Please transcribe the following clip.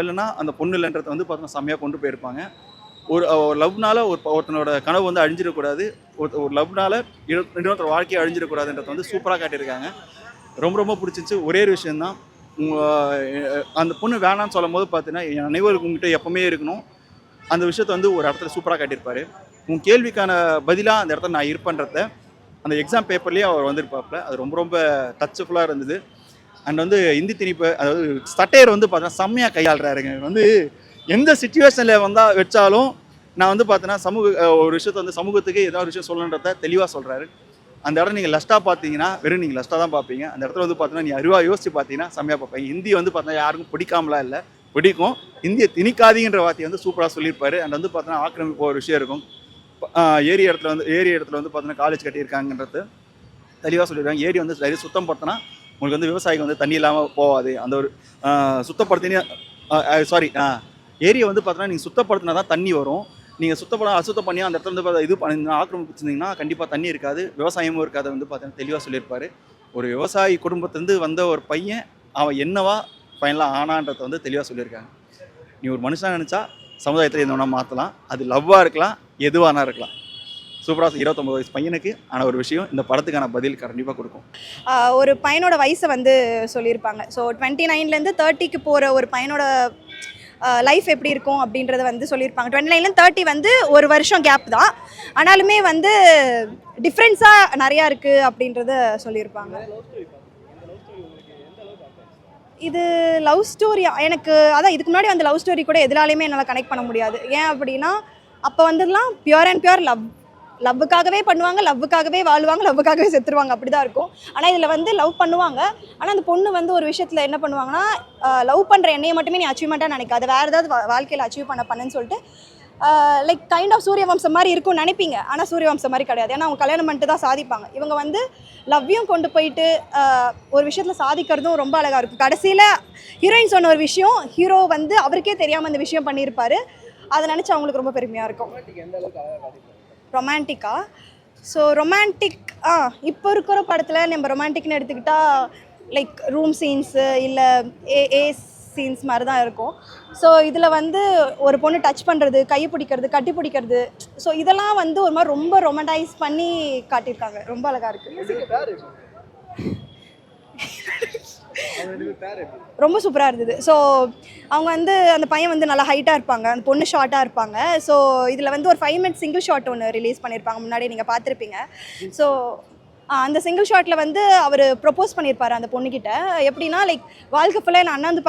இல்லைன்னா அந்த பொண்ணு இல்லைன்றதை வந்து பார்த்தீங்கன்னா செம்மையாக கொண்டு போயிருப்பாங்க. ஒரு லவ்னால ஒருத்தனோட கனவு வந்து அழிஞ்சிடக்கூடாது. ஒரு லவ்னால இன்னொருத்தர் வாழ்க்கையை அழிஞ்சிடக்கூடாதுன்றதை வந்து சூப்பராக காட்டியிருக்காங்க. ரொம்ப ரொம்ப பிடிச்சிருந்துச்சு. ஒரே ஒரு விஷயந்தான், அந்த பொண்ணு வேணான்னு சொல்லும் போது பார்த்தீங்கன்னா, என் நினைவுகள் உங்ககிட்ட எப்பவுமே இருக்கணும். அந்த விஷயத்த வந்து ஒரு இடத்துல சூப்பராக காட்டியிருப்பாரு. உன் கேள்விக்கான பதிலாக அந்த இடத்துல நான் இருப்பேன்றத அந்த எக்ஸாம் பேப்பர்லேயே அவர் வந்திருப்பாப்புல. அது ரொம்ப ரொம்ப டச்சஃபுல்லாக இருந்தது. அண்ட் வந்து இந்தி திணிப்பு, அதாவது சட்டையர் வந்து பார்த்தீங்கன்னா செம்மையாக கையாளுறாருங்க. வந்து எந்த சுச்சுவேஷனில் வச்சாலும் நான் வந்து பார்த்தீங்கன்னா ஒரு விஷயத்த வந்து சமூகத்துக்கு ஏதாவது ஒரு விஷயம் சொல்லணுன்றத தெளிவாக சொல்கிறாரு. அந்த இடம் நீங்கள் லஸ்ட்டாக பார்த்தீங்கன்னா வெறும் நீங்கள் லஸ்ட்டாக தான் பார்ப்பீங்க. அந்த இடத்துல வந்து பார்த்தீங்கன்னா நீ அறிவாக யோசிச்சு பார்த்தீங்கன்னா செம்மையாக பார்ப்பீங்க. ஹிந்தி வந்து பார்த்தீங்கன்னா யாருக்கும் பிடிக்காமலாம் இல்லை, பிடிக்கும். இந்தியை திணிக்காதீங்கன்ற வார்த்தையை வந்து சூப்பராக சொல்லியிருப்பாரு. அண்ட் வந்து பார்த்தீங்கன்னா ஆக்கிரமிப்பு ஒரு விஷயம் இருக்கும். ஏரி இடத்துல வந்து பார்த்தீங்கன்னா காலேஜ் கட்டியிருக்காங்கன்றது தெளிவாக சொல்லியிருக்காங்க. ஏரி வந்து சரி சுத்தம் படுத்தினா உங்களுக்கு வந்து விவசாயிகள் வந்து தண்ணி இல்லாமல் போகாது. அந்த ஒரு சுத்தப்படுத்தினே ஏரியை வந்து பார்த்தீங்கன்னா நீங்கள் சுத்தப்படுத்தினா தான் தண்ணி வரும். நீங்கள் அசுத்தம் பண்ணி அந்த இடத்துல வந்து இது பண்ணி ஆக்கிரமிச்சிருந்தீங்கன்னா கண்டிப்பாக தண்ணி இருக்காது, விவசாயமும் இருக்காது வந்து பார்த்தீங்கன்னா தெளிவாக சொல்லியிருப்பார். ஒரு விவசாயி குடும்பத்துலேருந்து வந்த ஒரு பையன் அவன் என்னவா ஃபைனலாக ஆனான்றதை வந்து தெளிவாக சொல்லியிருக்காங்க. நீ ஒரு மனுஷனாக நினச்சா சமுதாயத்தில் எந்த ஒன்றா மாற்றலாம். அது லவ்வாக இருக்கலாம், எதுவானா இருக்கலாம். சூப்பராக 29 வயசு பையனுக்கு ஆன ஒரு விஷயம் இந்த படத்துக்கான பதில் கண்டிப்பாக கொடுக்கும். ஒரு பையனோட வயசை வந்து சொல்லியிருப்பாங்க. ஸோ 29லேருந்து 30க்கு போகிற ஒரு பையனோட லைஃப் எப்படி இருக்கும் அப்படின்றத வந்து சொல்லியிருப்பாங்க. 29லேருந்து 30 வந்து ஒரு வருஷம் கேப் தான், ஆனாலுமே வந்து டிஃப்ரென்ஸாக நிறையா இருக்குது அப்படின்றத சொல்லியிருப்பாங்க. இது லவ் ஸ்டோரி எனக்கு அதான் இதுக்கு முன்னாடி அந்த லவ் ஸ்டோரி கூட எதுனாலையுமே என்னால் கனெக்ட் பண்ண முடியாது. ஏன் அப்படின்னா அப்போ வந்துலாம் பியூர் அண்ட் பியூர் லவ்வுக்காகவே பண்ணுவாங்க, லவ்வுக்காகவே வாழ்வாங்க, லவ்வுக்காகவே செத்துருவாங்க, அப்படி தான் இருக்கும். ஆனால் இதில் வந்து லவ் பண்ணுவாங்க. ஆனால் அந்த பொண்ணு வந்து ஒரு விஷயத்தில் என்ன பண்ணுவாங்கன்னா, லவ் பண்ணுற என்னையை மட்டுமே நீ அச்சீவ்மெண்ட்டாக நினைக்காது, வேறு ஏதாவது வாழ்க்கையில் அச்சீவ் பண்ணுன்னு சொல்லிட்டு லைக் கைண்ட் ஆஃப் சூரியவம்சம் மாதிரி இருக்கும்னு நினைப்பீங்க. ஆனால் சூரியவம்சம் மாதிரி கிடையாது. ஏன்னா அவங்க கல்யாணம் பண்ணிட்டு தான் சாதிப்பாங்க. இவங்க வந்து லவ்வையும் கொண்டு போயிட்டு ஒரு விஷயத்தில் சாதிக்கிறதும் ரொம்ப அழகாக இருக்கும். கடைசியில் ஹீரோயின் சொன்ன ஒரு விஷயம் ஹீரோ வந்து அவருக்கே தெரியாமல் அந்த விஷயம் பண்ணியிருப்பார். அதை நினச்சி அவங்களுக்கு ரொம்ப பெருமையாக இருக்கும். ரொமான்டிக்கா? ஸோ ரொமான்டிக் இப்போ இருக்கிற படத்தில் நம்ம ரொமான்டிக்னு எடுத்துக்கிட்டால் லைக் ரூம் சீன்ஸு இல்லை ஏ சீன்ஸ் மாதிரி தான் இருக்கும். ஸோ இதில் வந்து ஒரு பொண்ணு டச் பண்ணுறது, கை பிடிக்கிறது, கட்டி பிடிக்கிறது, ஸோ இதெல்லாம் வந்து ஒரு மாதிரி ரொம்ப ரொமான்டைஸ் பண்ணி காட்டியிருக்காங்க. ரொம்ப அழகாக இருக்குது. ரொம்ப சூப்பராக இருந்தது. ஸோ அவங்க வந்து அந்த பையன் வந்து நல்லா ஹைட்டாக இருப்பாங்க, அந்த பொண்ணு ஷார்ட்டாக இருப்பாங்க. ஸோ இதில் வந்து ஒரு 5 மினிட்ஸ் சிங்கிள் ஷாட் ஒன்று ரிலீஸ் பண்ணியிருப்பாங்க, முன்னாடி நீங்கள் பார்த்துருப்பீங்க. ஸோ அந்த சிங்கிள் ஷாட்டில் வந்து அவர் ப்ரொப்போஸ் பண்ணியிருப்பார் அந்த பொண்ணுக்கிட்ட. எப்படின்னா லைக் வாழ்க்கை ஃபுல்லாக என் அண்ணன் வந்து